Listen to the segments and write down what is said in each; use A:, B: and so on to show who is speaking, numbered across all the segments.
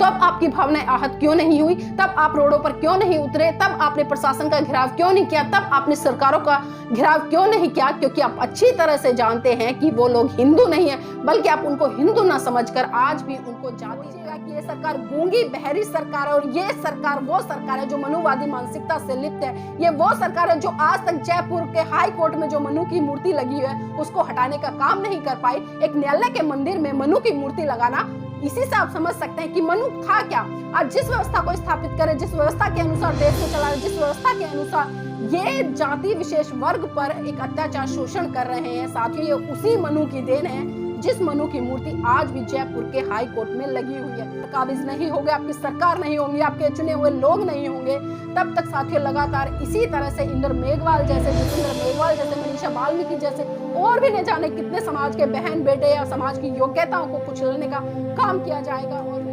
A: तब आपकी भावनाएं आहत क्यों नहीं हुई? तब आप रोडों पर क्यों नहीं उतरे? तब आपने प्रशासन का घेराव क्यों नहीं किया? तब आपने सरकारों का घेराव क्यों नहीं किया? क्योंकि आप अच्छी तरह से जानते हैं कि वो लोग हिंदू नहीं है, बल्कि आप उनको हिंदू ना समझकर आज भी उनको जाति कि ये सरकार गूंगी बहरी सरकार है, और ये सरकार वो सरकार है जो मनुवादी मानसिकता से लिप्त है। ये वो सरकार है जो आज तक जयपुर के हाई कोर्ट में जो मनु की मूर्ति लगी है उसको हटाने का काम नहीं कर पाई। एक न्यायालय के मंदिर में मनु की मूर्ति लगाना, इसी से आप समझ सकते हैं कि मनु था क्या। आज जिस व्यवस्था को स्थापित करे, जिस व्यवस्था के अनुसार देश को चला रहे, जिस व्यवस्था के अनुसार ये जाति विशेष वर्ग पर एक अत्याचार शोषण कर रहे हैं, साथियों ये उसी मनु की देन है जिस मनु की मूर्ति आज भी जयपुर के हाई कोर्ट में लगी हुई है। काबिज नहीं होगे, आपकी सरकार नहीं होगी, आपके चुने हुए लोग नहीं होंगे, तब तक साथियों लगातार इसी तरह से इंदर मेघवाल जैसे, जितेंद्र मेघवाल जैसे, मनीषा वाल्मीकि जैसे और भी न जाने कितने समाज के बहन बेटे या समाज की योग्यताओं को कुचलने का काम किया जाएगा। और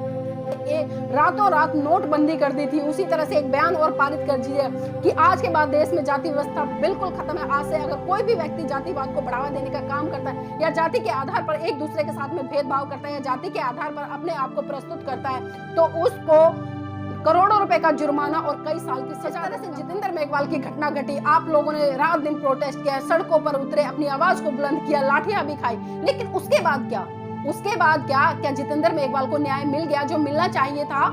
A: रातों रात नोटबंदी कर दी थी, उसी तरह से एक बयान और पारित कर दिया कि आज के बाद देश में जाति व्यवस्था बिल्कुल खत्म है। आज से अगर कोई भी व्यक्ति जातिवाद को बढ़ावा देने का काम करता है या जाति के आधार पर एक दूसरे के साथ में भेदभाव करता है या जाति के आधार पर अपने आप को प्रस्तुत करता है तो उसको करोड़ों रुपए का जुर्माना और कई साल की सजा। तरह से जितेंद्र मेघवाल की घटना घटी, आप लोगों ने रात दिन प्रोटेस्ट किया, सड़कों पर उतरे, अपनी आवाज को बुलंद किया, लाठियां भी खाई, लेकिन उसके बाद क्या? उसके बाद क्या जितेंद्र मेघवाल को न्याय मिल गया जो मिलना चाहिए था?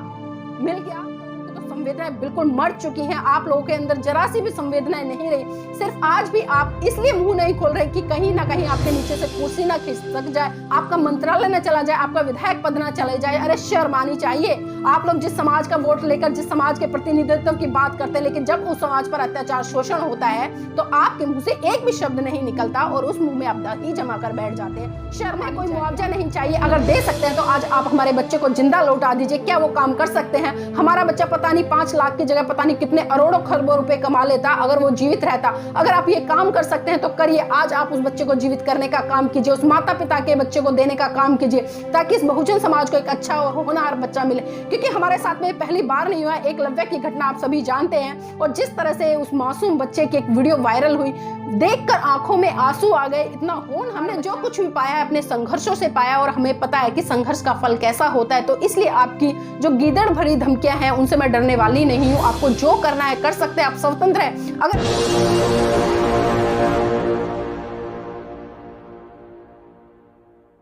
A: मिल गया? तो संवेदनाएं बिल्कुल मर चुकी हैं, आप लोगों के अंदर जरा सी भी संवेदनाएं नहीं रही। सिर्फ आज भी आप इसलिए मुंह नहीं खोल रहे कि कहीं ना कहीं आपके नीचे से कुर्सी ना खिसक जाए, आपका मंत्रालय न चला जाए, आपका विधायक पद ना चले जाए। अरे शर्म आनी चाहिए। आप लोग जिस समाज का वोट लेकर जिस समाज के प्रतिनिधित्व की बात करते हैं, लेकिन जब उस समाज पर अत्याचार शोषण होता है तो आपके मुंह से एक भी शब्द नहीं निकलता और उस मुंह में आप दही जमा कर बैठ जाते हैं। शर्म है, कोई मुआवजा नहीं चाहिए। अगर दे सकते हैं तो आज आप हमारे बच्चे को जिंदा लौटा दीजिए। क्या वो काम कर सकते हैं? हमारा बच्चा पता नहीं 5 लाख की जगह पता नहीं कितने अरबों खरबों रुपए कमा लेता अगर वो जीवित रहता। अगर आप ये काम कर सकते हैं तो करिए। आज आप उस बच्चे को जीवित करने का काम कीजिए, उस माता पिता के बच्चे को देने का काम कीजिए, ताकि इस बहुजन समाज को एक अच्छा और होनहार बच्चा मिले। क्योंकि हमारे साथ में पहली बार नहीं हुआ, एकलव्य की घटना आप सभी जानते हैं, और जिस तरह से उस मासूम बच्चे की एक वीडियो वायरल हुई, देखकर आंखों में आंसू आ गए। इतना होन हमने जो कुछ भी पाया है अपने संघर्षों से पाया, और हमें पता है कि संघर्ष का फल कैसा होता है। तो इसलिए आपकी जो गीदड़ भरी धमकियां हैं उनसे मैं डरने वाली नहीं हूं। आपको जो करना है कर सकते हैं, आप स्वतंत्र हैं।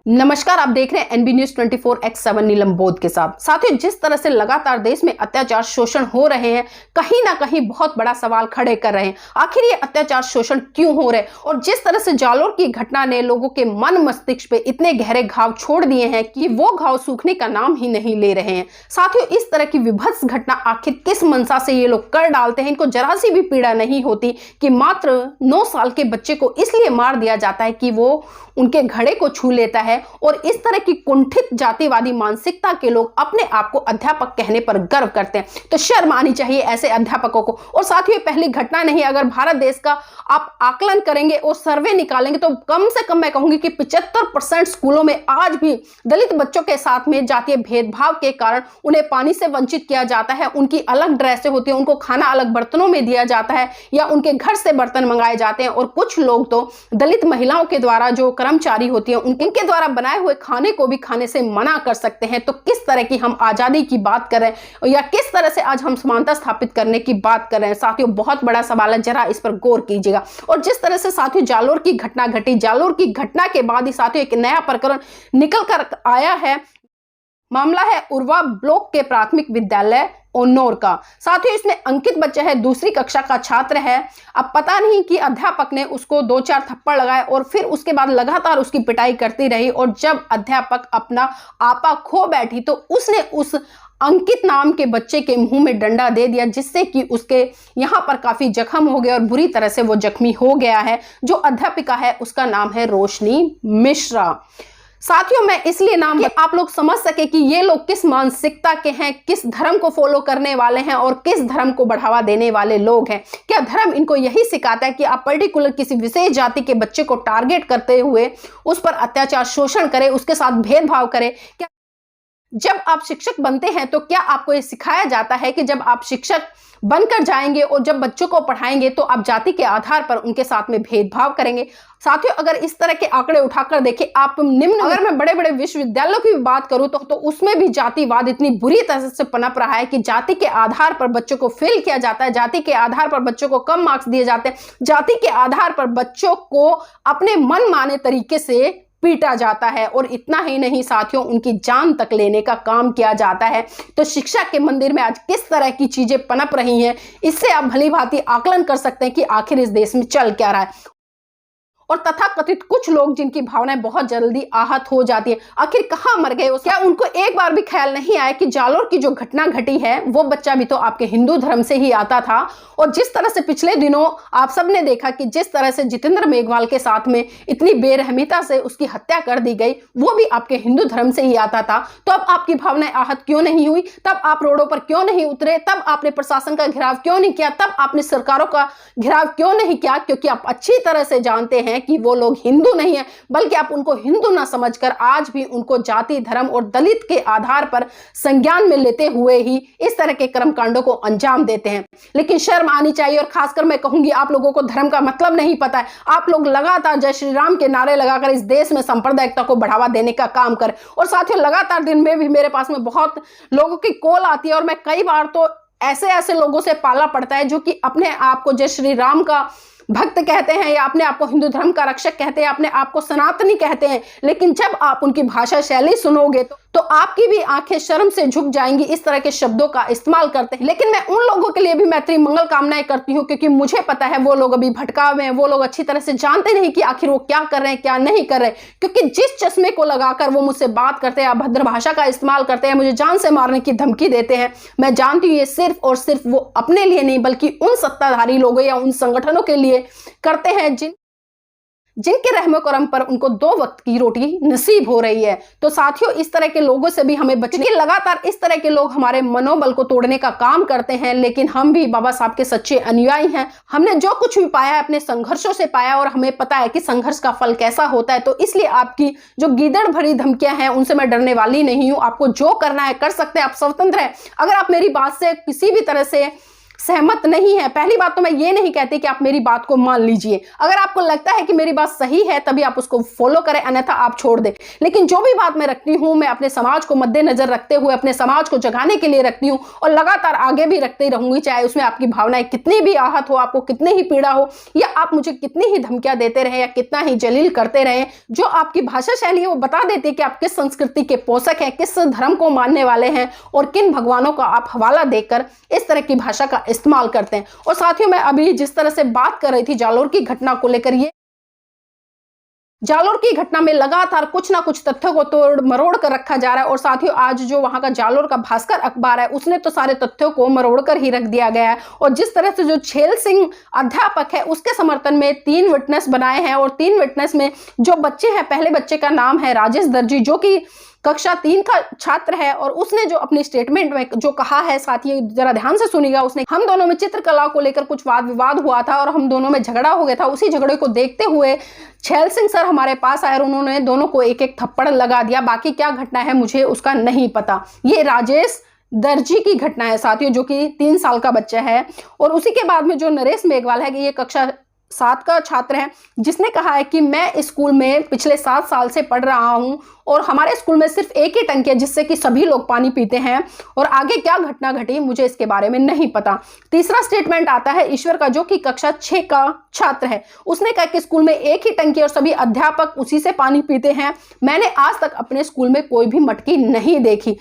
A: नमस्कार, आप देख रहे हैं एनबी न्यूज 24x7 नीलम बोध के साथ। साथियों, जिस तरह से लगातार देश में अत्याचार शोषण हो रहे हैं, कहीं ना कहीं बहुत बड़ा सवाल खड़े कर रहे हैं। आखिर ये अत्याचार शोषण क्यों हो रहे हैं? और जिस तरह से जालोर की घटना ने लोगों के मन मस्तिष्क पे इतने गहरे घाव छोड़ दिए हैं कि वो घाव सूखने का नाम ही नहीं ले रहे हैं। साथियों, इस तरह की विभत्स घटना आखिर किस मंशा से ये लोग कर डालते हैं? इनको जरा सी भी पीड़ा नहीं होती कि मात्र 9 साल के बच्चे को इसलिए मार दिया जाता है कि वो उनके घड़े को छू लेता है। और इस तरह की कुंठित जातिवादी मानसिकता के लोग अपने आप को अध्यापक कहने पर गर्व करते हैं। तो शर्म आनी चाहिए ऐसे अध्यापकों को। और साथ ही पहली घटना नहीं, अगर भारत देश का आप आकलन करेंगे और सर्वे निकालेंगे तो कम से कम मैं कहूंगी कि 75% स्कूलों में आज भी दलित बच्चों के साथ में जातीय भेदभाव के कारण उन्हें पानी से वंचित किया जाता है, उनकी अलग ड्रेसें होती है, उनको खाना अलग बर्तनों में दिया जाता है या उनके घर से बर्तन मंगाए जाते हैं। और कुछ लोग तो दलित महिलाओं के द्वारा जो कर्मचारी होती है उनके द्वारा बनाए हुए खाने को भी खाने से मना कर सकते हैं। तो किस तरह की हम आजादी की बात कर रहे हैं या किस तरह से आज हम समानता स्थापित करने की बात कर रहे हैं? साथियों, बहुत बड़ा सवाल है, जरा इस पर गौर कीजिएगा। और जिस तरह से साथियों जालोर की घटना घटी, जालोर की घटना के बाद ही साथियों एक नया प्रकरण निकल कर आया है। मामला है उर्वा ब्लॉक के प्राथमिक विद्यालय ओन्नोर का। साथियों, इसमें अंकित बच्चा है, दूसरी कक्षा का छात्र है। अब पता नहीं कि अध्यापक ने उसको 2-4 थप्पड़ लगाए और फिर उसके बाद लगातार उसकी पिटाई करती रही। और जब अध्यापक अपना आपा खो बैठी तो उसने उस अंकित नाम के बच्चे के मुंह में डंडा दे दिया, जिससे कि उसके यहाँ पर काफी जख्म हो गया और बुरी तरह से वो जख्मी हो गया है। जो अध्यापिका है उसका नाम है रोशनी मिश्रा। साथियों, मैं इसलिए नाम कि आप लोग समझ सके कि ये लोग किस मानसिकता के हैं, किस धर्म को फॉलो करने वाले हैं और किस धर्म को बढ़ावा देने वाले लोग हैं। क्या धर्म इनको यही सिखाता है कि आप पर्टिकुलर किसी विशेष जाति के बच्चे को टारगेट करते हुए उस पर अत्याचार शोषण करें, उसके साथ भेदभाव करें? क्या जब आप शिक्षक बनते हैं तो क्या आपको ये सिखाया जाता है कि जब आप शिक्षक बनकर जाएंगे और जब बच्चों को पढ़ाएंगे तो आप जाति के आधार पर उनके साथ में भेदभाव करेंगे? साथियों, अगर इस तरह के आंकड़े उठाकर देखें, आप निम्न, अगर मैं बड़े बड़े विश्वविद्यालयों की भी बात करूं तो उसमें भी जातिवाद इतनी बुरी तरह से पनप रहा है कि जाति के आधार पर बच्चों को फेल किया जाता है, जाति के आधार पर बच्चों को कम मार्क्स दिए जाते हैं, जाति के आधार पर बच्चों को अपने मन माने तरीके से पीटा जाता है और इतना ही नहीं साथियों, उनकी जान तक लेने का काम किया जाता है। तो शिक्षा के मंदिर में आज किस तरह की चीजें पनप रही हैं, इससे आप भली भांति आकलन कर सकते हैं कि आखिर इस देश में चल क्या रहा है। और तथाकथित कुछ लोग जिनकी भावनाएं बहुत जल्दी आहत हो जाती है, आखिर कहां मर गए? क्या उनको एक बार भी ख्याल नहीं आया कि जालोर की जो घटना घटी है वो बच्चा भी तो आपके हिंदू धर्म से ही आता था? और जिस तरह से पिछले दिनों आप सबने देखा कि जिस तरह से जितेंद्र मेघवाल के साथ में इतनी बेरहमीता से उसकी हत्या कर दी गई, वो भी आपके हिंदू धर्म से ही आता था। तो अब आपकी भावनाएं आहत क्यों नहीं हुई? तब आप रोडों पर क्यों नहीं उतरे? तब आपने प्रशासन का घेराव क्यों नहीं किया? तब आपने सरकारों का घेराव क्यों नहीं किया? क्योंकि आप अच्छी तरह से जानते हैं कि वो लोग हिंदू नहीं है, बल्कि आप उनको हिंदू ना समझकर आज भी उनको जाति, धर्म और दलित के आधार पर संज्ञान में लेते हुए ही इस तरह के कर्मकांडों को अंजाम देते हैं। लेकिन शर्म आनी चाहिए। और खासकर मैं कहूंगी, आप लोगों को धर्म का मतलब नहीं पता है। आप लोग लगातार जय श्री राम के नारे लगाकर इस देश में सांप्रदायिकता को बढ़ावा देने का काम कर। और साथियों, लगातार दिन में भी मेरे पास में बहुत लोगों की कॉल आती है और मैं कई बार तो ऐसे लोगों से पाला पड़ता है जो कि अपने आप को जय श्री राम का भक्त कहते हैं या अपने आप को हिंदू धर्म का रक्षक कहते हैं, अपने आप को सनातनी कहते हैं, लेकिन जब आप उनकी भाषा शैली सुनोगे तो आपकी भी आंखें शर्म से झुक जाएंगी। इस तरह के शब्दों का इस्तेमाल करते हैं। लेकिन मैं उन लोगों के लिए भी मैत्री मंगल कामनाएं करती हूं, क्योंकि मुझे पता है वो लोग अभी भटकाव में हैं, वो लोग अच्छी तरह से जानते नहीं कि आखिर वो क्या कर रहे हैं, क्या नहीं कर रहे। क्योंकि जिस चश्मे को लगाकर वो मुझसे बात करते हैं, अभद्र भाषा का इस्तेमाल करते हैं, मुझे जान से मारने की धमकी देते हैं, मैं जानती हूँ ये सिर्फ और सिर्फ वो अपने लिए नहीं बल्कि उन सत्ताधारी लोगों या उन संगठनों के लिए करते हैं जिनके रहमो करम पर उनको 2 वक्त की रोटी नसीब हो रही है। तो साथियों, इस तरह के लोगों से भी हमें बचने, लगातार इस तरह के लोग हमारे मनोबल को तोड़ने का काम करते हैं। लेकिन हम भी बाबा साहब के सच्चे अनुयायी हैं। हमने जो कुछ भी पाया है अपने संघर्षों से पाया और हमें पता है कि संघर्ष का फल कैसा होता है। तो इसलिए आपकी जो गीदड़ भरी धमकियां हैं उनसे मैं डरने वाली नहीं हूं। आपको जो करना है कर सकते हैं, आप स्वतंत्र हैं। अगर आप मेरी बात से किसी भी तरह से सहमत नहीं है, पहली बात तो मैं ये नहीं कहती कि आप मेरी बात को मान लीजिए। अगर आपको लगता है कि मेरी बात सही है तभी आप उसको फॉलो करें, अन्यथा आप छोड़ दें। लेकिन जो भी बात मैं रखती हूं, मैं अपने समाज को मद्देनजर रखते हुए अपने समाज को जगाने के लिए रखती हूं और लगातार आगे भी रखती रहूंगी, चाहे उसमें आपकी भावनाएं कितनी भी आहत हो, आपको कितनी ही पीड़ा हो, या आप मुझे कितनी ही धमकियां देते रहे या कितना ही जलील करते रहे। जो आपकी भाषा शैली है वो बता देती है कि आप किस संस्कृति के पोषक हैं, किस धर्म को मानने वाले हैं और किन भगवानों का आप हवाला देकर इस तरह की भाषा का इस्तेमाल करते हैं। और साथियों, मैं अभी जिस तरह से बात कर रही थी जालोर की घटना को लेकर, ये जालोर की घटना में लगातार कुछ ना कुछ तथ्यों को तोड़ मरोड़ कर रखा जा रहा है। और साथियों, आज जो वहां का जालोर का भास्कर अखबार है उसने तो सारे तथ्यों को मरोड़ कर ही रख दिया गया है। और जिस तरह से जो छेल सिंह अध्यापक है उसके समर्थन में 3 विटनेस बनाए हैं और 3 विटनेस में जो बच्चे हैं, पहले बच्चे का नाम है राजेश दर्जी, जो कि कक्षा 3 का छात्र है। और उसने जो अपनी स्टेटमेंट में जो कहा है, साथियों जरा ध्यान से सुनिएगा, उसने हम दोनों में चित्रकला को लेकर कुछ वाद विवाद हुआ था और हम दोनों में झगड़ा हो गया था। उसी झगड़े को देखते हुए छैल सिंह सर हमारे पास आए और उन्होंने दोनों को एक एक थप्पड़ लगा दिया। बाकी क्या घटना है मुझे उसका नहीं पता। ये राजेश दर्जी की घटना है साथियों, जो कि 3 साल का बच्चा है। और उसी के बाद में जो नरेश मेघवाल है, ये कक्षा 7 का छात्र है, जिसने कहा है कि मैं स्कूल में पिछले 7 साल से पढ़ रहा हूं और हमारे स्कूल में सिर्फ एक ही टंकी है जिससे कि सभी लोग पानी पीते हैं और आगे क्या घटना घटी मुझे इसके बारे में नहीं पता। तीसरा स्टेटमेंट आता है ईश्वर का, जो कि कक्षा 6 का छात्र है। उसने कहा कि स्कूल में एक ही टंकी और सभी अध्यापक उसी से पानी पीते हैं। मैंने आज तक अपने स्कूल में कोई भी मटकी नहीं देखी।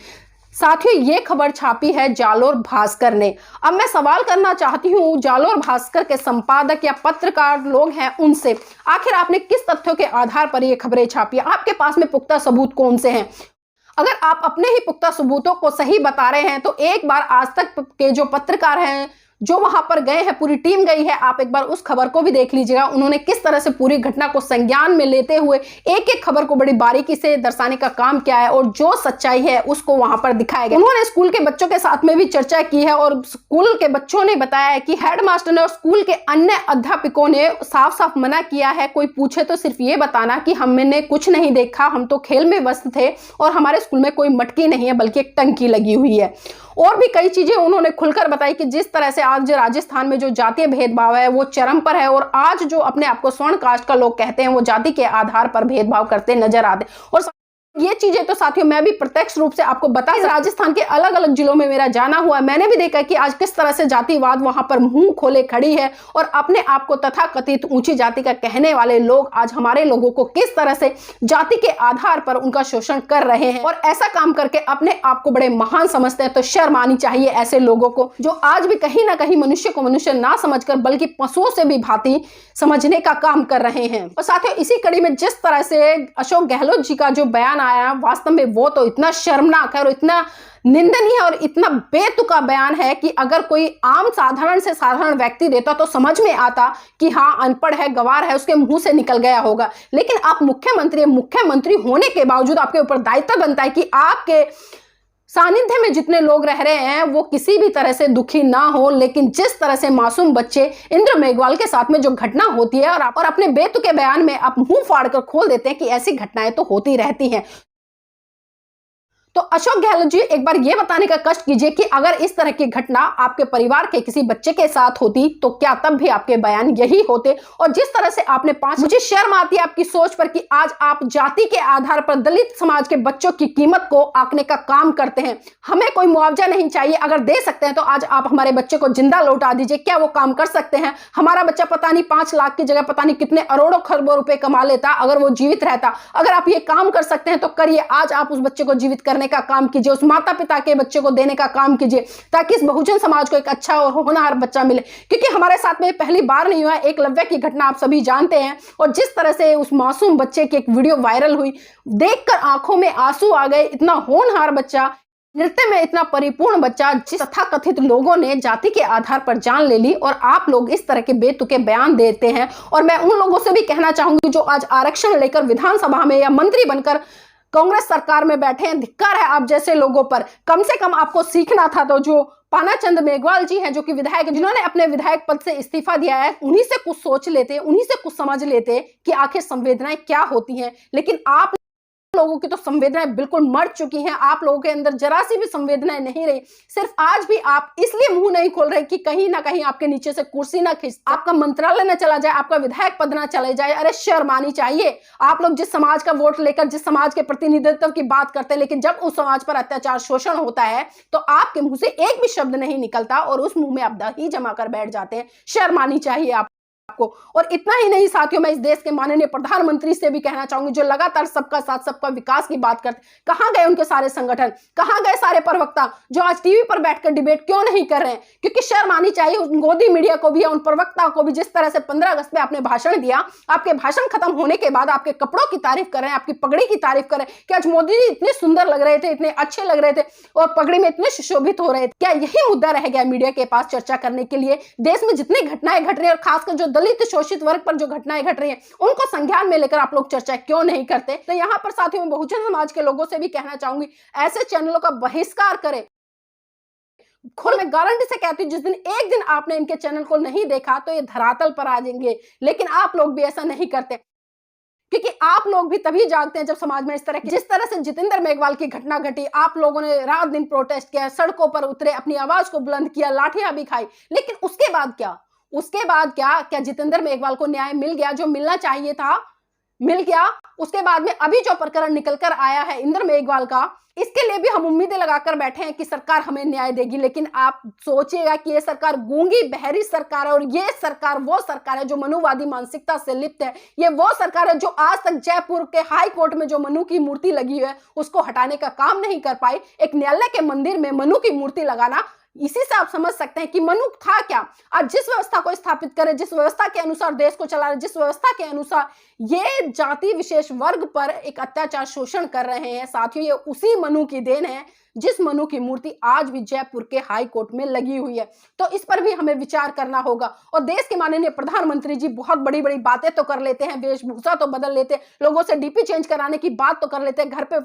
A: साथियों, ये खबर छापी है जालोर भास्कर ने। अब मैं सवाल करना चाहती हूँ जालोर भास्कर के संपादक या पत्रकार लोग हैं उनसे, आखिर आपने किस तथ्यों के आधार पर ये खबरें छापी? आपके पास में पुख्ता सबूत कौन से हैं? अगर आप अपने ही पुख्ता सबूतों को सही बता रहे हैं तो एक बार आज तक के जो पत्रकार हैं, जो वहां पर गए हैं, पूरी टीम गई है, आप एक बार उस खबर को भी देख लीजिएगा। उन्होंने किस तरह से पूरी घटना को संज्ञान में लेते हुए एक एक खबर को बड़ी बारीकी से दर्शाने का काम किया है और जो सच्चाई है उसको वहां पर दिखाया गया। उन्होंने स्कूल के बच्चों के साथ में भी चर्चा की है और स्कूल के बच्चों ने बताया है कि हेडमास्टर ने और स्कूल के अन्य अध्यापकों ने साफ साफ मना किया है, कोई पूछे तो सिर्फ ये बताना कि हमने कुछ नहीं देखा, हम तो खेल में व्यस्त थे और हमारे स्कूल में कोई मटकी नहीं है बल्कि एक टंकी लगी हुई है। और भी कई चीजें उन्होंने खुलकर बताई कि जिस तरह से आज राजस्थान में जो जातीय भेदभाव है वो चरम पर है और आज जो अपने आप को स्वर्ण कास्ट का लोग कहते हैं वो जाति के आधार पर भेदभाव करते नजर आते। और ये चीजें तो साथियों मैं भी प्रत्यक्ष रूप से आपको बता, राजस्थान के अलग अलग जिलों में मेरा जाना हुआ है, मैंने भी देखा कि आज किस तरह से जातिवाद वहां पर मुंह खोले खड़ी है और अपने आप को तथाकथित ऊंची जाति का कहने वाले लोग आज हमारे लोगों को किस तरह से जाति के आधार पर उनका शोषण कर रहे हैं और ऐसा काम करके अपने आप को बड़े महान समझते हैं। तो शर्म आनी चाहिए ऐसे लोगों को जो आज भी कहीं ना कहीं मनुष्य को मनुष्य ना समझकर बल्कि पशुओं से भी भांति समझने का काम कर रहे हैं। और साथियों इसी कड़ी में जिस तरह से अशोक गहलोत जी का जो बयान आया, वास्तव में वो तो इतना शर्मनाक है और इतना निंदनीय है और इतना बेतुका बयान है कि अगर कोई आम साधारण से साधारण व्यक्ति देता तो समझ में आता कि हाँ अनपढ़ है, गवार है, उसके मुंह से निकल गया होगा। लेकिन आप मुख्यमंत्री होने के बावजूद आपके ऊपर दायित्व बनता है कि आपके सानिध्य में जितने लोग रह रहे हैं वो किसी भी तरह से दुखी ना हो। लेकिन जिस तरह से मासूम बच्चे इंद्र मेघवाल के साथ में जो घटना होती है और अपने बेतुके बयान में आप मुंह फाड़कर खोल देते हैं कि ऐसी घटनाएं तो होती रहती हैं। तो अशोक गहलोत जी एक बार ये बताने का कष्ट कीजिए कि अगर इस तरह की घटना आपके परिवार के किसी बच्चे के साथ होती तो क्या तब भी आपके बयान यही होते। और जिस तरह से आपने मुझे शर्म आती है आपकी सोच पर कि आज आप जाति के आधार पर दलित समाज के बच्चों की कीमत को आंकने का काम करते हैं। हमें कोई मुआवजा नहीं चाहिए, अगर दे सकते हैं तो आज आप हमारे बच्चे को जिंदा लौटा दीजिए। क्या वो काम कर सकते हैं? हमारा बच्चा पता नहीं 5 लाख की जगह पता नहीं कितने अरबों खरबों रुपए कमा लेता अगर वो जीवित रहता। अगर आप ये काम कर सकते हैं तो करिए। आज आप उस बच्चे को जीवित करने का काम कीजिए, उस माता पिता के बच्चे को देने का काम कीजिए ताकि इस बहुजन समाज को एक अच्छा और होनहार बच्चा मिले। क्योंकि हमारे साथ में पहली बार नहीं हुआ, एकलव्य की घटना आप सभी जानते हैं और जिस तरह से उस मासूम बच्चे की एक वीडियो वायरल हुई, देखकर आंखों में आंसू आ गए। इतना होनहार बच्चा, नृत्य में इतना परिपूर्ण बच्चा, जिस तथाकथित लोगों ने जाति के आधार पर जान ले ली और आप लोग इस तरह के बेतुके बयान देते हैं। और मैं उन लोगों से भी कहना चाहूंगी जो आज आरक्षण लेकर विधानसभा में या मंत्री बनकर कांग्रेस सरकार में बैठे हैं, धिक्कार है आप जैसे लोगों पर। कम से कम आपको सीखना था तो जो पानाचंद मेघवाल जी हैं जो कि विधायक, जिन्होंने अपने विधायक पद से इस्तीफा दिया है, उन्हीं से कुछ सोच लेते, उन्हीं से कुछ समझ लेते कि आखिर संवेदनाएं क्या होती हैं। लेकिन आप लोगों की तो संवेदनाएं बिल्कुल मर चुकी हैं। आप लोगों के अंदर जरा सी भी संवेदनाएं नहीं रही। सिर्फ आज भी आप इसलिए मुंह नहीं खोल रहे कि कहीं ना कहीं आपके नीचे से कुर्सी ना खिंच, आपका मंत्रालय ना चला जाए, आपका विधायक पद ना चले जाए। अरे शर्म आनी चाहिए। आप लोग जिस समाज का वोट लेकर जिस समाज के प्रतिनिधित्व की बात करते हैं, लेकिन जब उस समाज पर अत्याचार शोषण होता है तो आपके मुंह से एक भी शब्द नहीं निकलता और उस मुंह में आप दही जमा कर बैठ जाते हैं। शर्म आनी चाहिए आपको। और इतना ही नहीं साथियों, मैं इस देश के माननीय प्रधानमंत्री से भी कहना चाहूंगी जो लगातार सबका साथ सबका विकास की बात करते, कहां गए उनके सारे संगठन, कहां गए सारे प्रवक्ता जो आज टीवी पर बैठकर डिबेट क्यों नहीं कर रहे हैं? क्योंकि शर्म आनी चाहिए उन गोदी मीडिया को भी, उन प्रवक्ताओं को भी। जिस तरह से 15 अगस्त में आपने भाषण दिया, आपके भाषण खत्म होने के बाद आपके कपड़ों की तारीफ कर रहे हैं, आपकी पगड़ी की तारीफ कर रहे हैं कि आज मोदी जी इतने सुंदर लग रहे थे, इतने अच्छे लग रहे थे और पगड़ी में इतने सुशोभित हो रहे थे। क्या यही मुद्दा रह गया मीडिया के पास चर्चा करने के लिए? देश में जितनी घटनाएं घट रही है और खासकर जो दलित शोषित वर्ग पर जो घटनाएं घट रही हैं उनको संज्ञान में लेकर आप लोग चर्चा क्यों नहीं करते? तो यहां पर साथियों में बहुजन समाज के लोगों से भी कहना चाहूंगी, ऐसे चैनलों का बहिष्कार करें। खुद मैं गारंटी से कहती हूं जिस दिन एक दिन आपने इनके चैनल को नहीं देखा तो ये धरातल पर आ जाएंगे। लेकिन आप लोग भी ऐसा नहीं करते, क्योंकि आप लोग भी तभी जागते हैं जब समाज में इस तरह की, जिस तरह से जितेंद्र मेघवाल की घटना घटी, आप लोगों ने रात दिन प्रोटेस्ट किया, सड़कों पर उतरे, अपनी आवाज को बुलंद किया, लाठियां भी खाई। लेकिन उसके बाद क्या? उसके बाद क्या जितेंद्र मेघवाल को न्याय मिल गया? जो मिलना चाहिए था मिल गया? उसके बाद में अभी जो प्रकरण निकल कर आया है इंद्र मेघवाल का, इसके लिए भी हम उम्मीदें लगाकर बैठे हैं कि सरकार हमें न्याय देगी। लेकिन आप सोचिएगा कि ये सरकार गूंगी बहरी सरकार है और ये सरकार वो सरकार है जो मनुवादी मानसिकता से लिप्त है। ये वो सरकार है जो आज तक जयपुर के हाई कोर्ट में जो मनु की मूर्ति लगी है उसको हटाने का काम नहीं कर पाई। एक न्यायालय के मंदिर में मनु की मूर्ति लगाना इसी से आप समझ सकते हैं कि मनु था क्या। आज जिस व्यवस्था को स्थापित करे, जिस व्यवस्था के अनुसार देश को चला रहे, जिस व्यवस्था के अनुसार ये जाति विशेष वर्ग पर एक अत्याचार शोषण कर रहे हैं, साथियों ये उसी मनु की देन है जिस मनु की मूर्ति आज भी जयपुर के हाई कोर्ट में लगी हुई है। तो इस पर भी हमें विचार करना होगा। और देश के माननीय प्रधानमंत्री जी बहुत बड़ी बड़ी बातें तो कर लेते हैं, वेशभूषा तो बदल लेते हैं, लोगों से डीपी चेंज कराने की बात तो कर लेते हैं, घर पे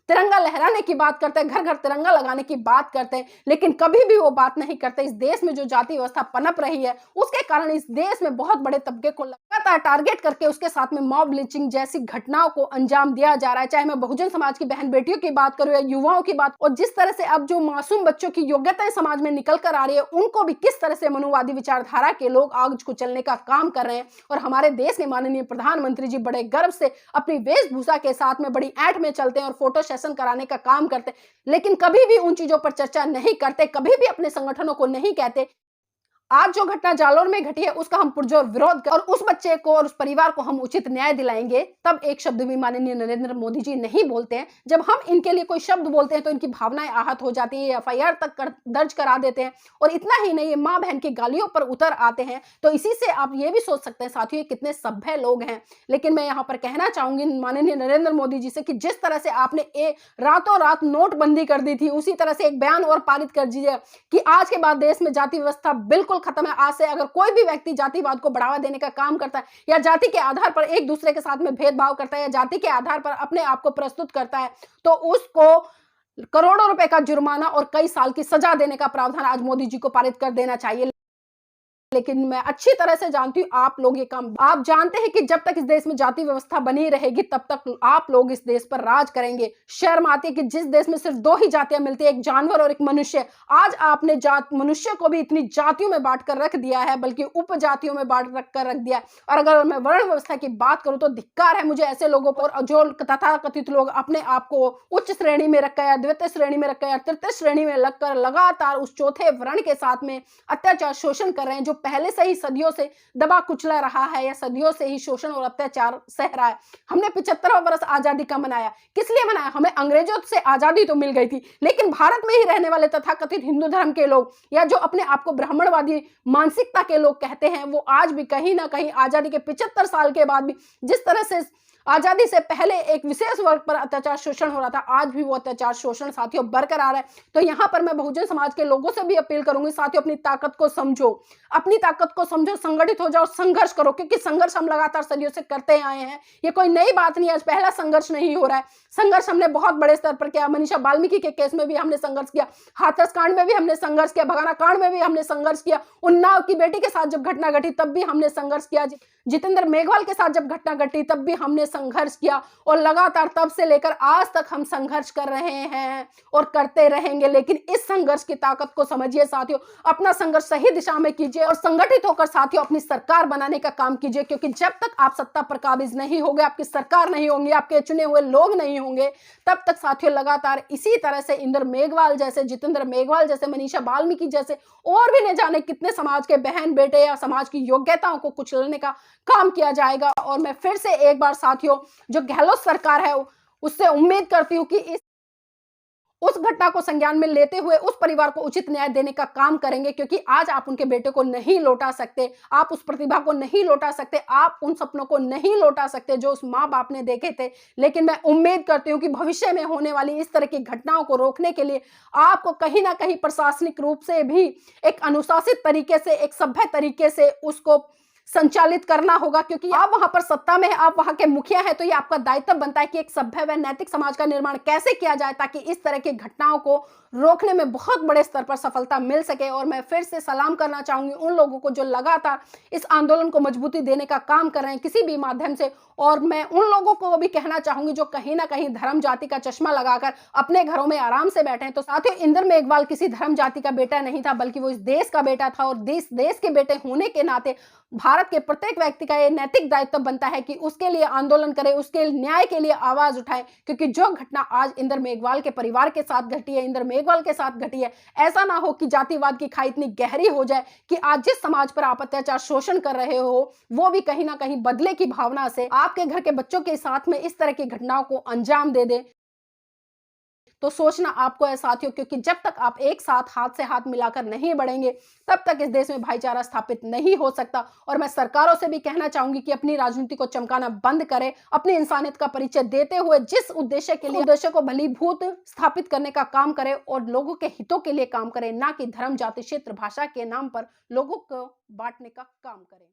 A: तिरंगा लहराने की बात करते हैं, घर घर तिरंगा लगाने की बात करते हैं, लेकिन कभी भी वो बात नहीं करते इस देश में जो जाति व्यवस्था पनप रही है उसके कारण इस देश में बहुत बड़े तबके को लगातार टारगेट करके उसके साथ में मॉब लिंचिंग जैसी घटनाओं को अंजाम दिया जा रहा है। चाहे मैं बहुजन समाज की बहन बेटियों की बात करूं या युवाओं की बात, और जिस तरह से अब जो मासूम बच्चों की योग्यताएं समाज में निकल कर आ रही है उनको भी किस तरह से मनुवादी विचारधारा के लोग आग कुचलने का काम कर रहे हैं। और हमारे देश के माननीय प्रधानमंत्री जी बड़े गर्व से अपनी वेशभूषा के साथ में बड़ी ऐंठ में चलते हैं और फोटो सेशन कराने का काम करते हैं, लेकिन कभी भी उन चीजों पर चर्चा नहीं करते, कभी भी अपने संगठनों को नहीं कहते। आज जो घटना जालोर में घटी है उसका हम पुरजोर विरोध कर और उस बच्चे को और उस परिवार को हम उचित न्याय दिलाएंगे, तब एक शब्द भी माननीय नरेंद्र मोदी जी नहीं बोलते हैं। जब हम इनके लिए कोई शब्द बोलते हैं तो इनकी भावनाएं आहत हो जाती है, एफआईआर तक दर्ज करा देते हैं, और इतना ही नहीं माँ बहन की गालियों पर उतर आते हैं। तो इसी से आप ये भी सोच सकते हैं साथियों ये कितने सभ्य लोग हैं। लेकिन मैं यहाँ पर कहना चाहूंगी माननीय नरेंद्र मोदी जी से कि जिस तरह से आपने रातों रात नोटबंदी कर दी थी, उसी तरह से एक बयान और पारित कर दीजिए कि आज के बाद देश में जाति व्यवस्था बिल्कुल खत्म है। आज से अगर कोई भी व्यक्ति जातिवाद को बढ़ावा देने का काम करता है या जाति के आधार पर एक दूसरे के साथ में भेदभाव करता है या जाति के आधार पर अपने आप को प्रस्तुत करता है तो उसको करोड़ों रुपए का जुर्माना और कई साल की सजा देने का प्रावधान आज मोदी जी को पारित कर देना चाहिए। लेकिन मैं अच्छी तरह से जानती हूं आप लोग ये काम, आप जानते हैं कि जब तक इस देश में जाति व्यवस्था बनी रहेगी तब तक आप लोग इस देश पर राज करेंगे। शर्म आती है कि जिस देश में सिर्फ दो ही जातियां मिलती है, एक जानवर और एक मनुष्य, आज आपने मनुष्य को भी इतनी जातियों में बांट कर रख दिया है, बल्कि उपजातियों में बांट कर रख दिया है। और अगर मैं वर्ण व्यवस्था की बात करूं तो धिक्कार है मुझे ऐसे लोगों पर जो तथाकथित लोग अपने आप को उच्च श्रेणी में रखकर या द्वितीय श्रेणी में रखकर या तृतीय श्रेणी में लगकर लगातार उस चौथे वर्ण के साथ में अत्याचार शोषण कर रहे हैं, जो पहले से ही सदियों से दबा कुचला रहा है या सदियों से ही शोषण और अत्याचार सह रहा है। हमने 75वां वर्ष आजादी का मनाया, किस लिए मनाया? हमें अंग्रेजों से आजादी तो मिल गई थी, लेकिन भारत में ही रहने वाले तथाकथित हिंदू धर्म के लोग या जो अपने आप को ब्राह्मणवादी मानसिकता के लोग कहते हैं वो आज भी कहीं ना कहीं आजादी के 75 साल के बाद भी जिस तरह से आजादी से पहले एक विशेष वर्ग पर अत्याचार शोषण हो रहा था, आज भी वो अत्याचार शोषण साथियों बरकरार है। तो यहाँ पर मैं बहुजन समाज के लोगों से भी अपील करूंगी साथियों अपनी ताकत को समझो, अपनी ताकत को समझो, संगठित हो जाओ, संघर्ष करो, क्योंकि संघर्ष हम लगातार सदियों से करते आए हैं। ये कोई नई बात नहीं है, आज पहला संघर्ष नहीं हो रहा है। संघर्ष हमने बहुत बड़े स्तर पर किया, मनीषा वाल्मीकि के केस में भी हमने संघर्ष किया, हाथरस कांड में भी हमने संघर्ष किया, भगाना कांड में भी हमने संघर्ष किया, उन्नाव की बेटी के साथ जब घटना घटी तब भी हमने संघर्ष किया, जितेंद्र मेघवाल के साथ जब घटना घटी तब भी हमने संघर्ष किया, और लगातार तब से लेकर आज तक हम संघर्ष कर रहे हैं और करते रहेंगे। लेकिन इस संघर्ष की ताकत को समझिए साथियों, अपना संघर्ष सही दिशा में कीजिए और संगठित होकर साथियों अपनी सरकार बनाने का काम कीजिए, क्योंकि जब तक आप सत्ता पर काबिज नहीं होंगे, आपकी सरकार नहीं होंगी, आपके चुने हुए लोग नहीं होंगे, तब तक साथियों लगातार इसी तरह से इंद्र मेघवाल जैसे, जितेंद्र मेघवाल जैसे, मनीषा वाल्मीकि जैसे और भी न जाने कितने समाज के बहन बेटे या समाज की योग्यताओं को कुचलने का काम किया जाएगा। और मैं फिर से एक बार साथियों जो गहलोत सरकार है उससे उम्मीद करती हूं कि उस घटना को संज्ञान में लेते हुए उस परिवार को उचित न्याय देने का काम करेंगे, क्योंकि आज आप उनके बेटे को नहीं लौटा सकते, आप उस प्रतिभा को नहीं लौटा सकते, आप उन सपनों को नहीं लौटा सकते जो उस माँ बाप ने देखे थे। लेकिन मैं उम्मीद करती हूँ कि भविष्य में होने वाली इस तरह की घटनाओं को रोकने के लिए आपको कहीं ना कहीं प्रशासनिक रूप से भी एक अनुशासित तरीके से, एक सभ्य तरीके से उसको संचालित करना होगा, क्योंकि आप वहां पर सत्ता में है, आप वहां के मुखिया हैं, तो ये आपका दायित्व बनता है कि एक सभ्य व नैतिक समाज का निर्माण कैसे किया जाए ताकि इस तरह की घटनाओं को रोकने में बहुत बड़े स्तर पर सफलता मिल सके। और मैं फिर से सलाम करना चाहूंगी उन लोगों को जो लगातार इस आंदोलन को मजबूती देने का काम कर रहे हैं किसी भी माध्यम से, और मैं उन लोगों को भी कहना चाहूंगी जो कहीं ना कहीं धर्म जाति का चश्मा लगाकर अपने घरों में आराम से बैठे हैं। तो साथियों इंद्र मेघवाल किसी धर्म जाति का बेटा नहीं था, बल्कि वो इस देश का बेटा था, और देश के बेटे होने के नाते भारत के प्रत्येक व्यक्ति का यह नैतिक दायित्व बनता है कि उसके लिए आंदोलन करे, उसके न्याय के लिए आवाज उठाए, क्योंकि जो घटना आज इंद्र मेघवाल के परिवार के साथ घटी है, इंद्र मेघवाल के साथ घटी है, ऐसा ना हो कि जातिवाद की खाई इतनी गहरी हो जाए कि आज जिस समाज पर आप अत्याचार शोषण कर रहे हो वो भी कहीं ना कहीं बदले की भावना से आपके घर के बच्चों के साथ में इस तरह की घटनाओं को अंजाम दे दे। तो सोचना आपको है साथियों, क्योंकि जब तक आप एक साथ हाथ से हाथ मिलाकर नहीं बढ़ेंगे तब तक इस देश में भाईचारा स्थापित नहीं हो सकता। और मैं सरकारों से भी कहना चाहूंगी कि अपनी राजनीति को चमकाना बंद करें, अपनी इंसानियत का परिचय देते हुए जिस उद्देश्य के लिए उद्देश्य को भलीभूत स्थापित करने का काम करें और लोगों के हितों के लिए काम करें, ना कि धर्म, जाति, क्षेत्र, भाषा के नाम पर लोगों को बांटने का काम करें।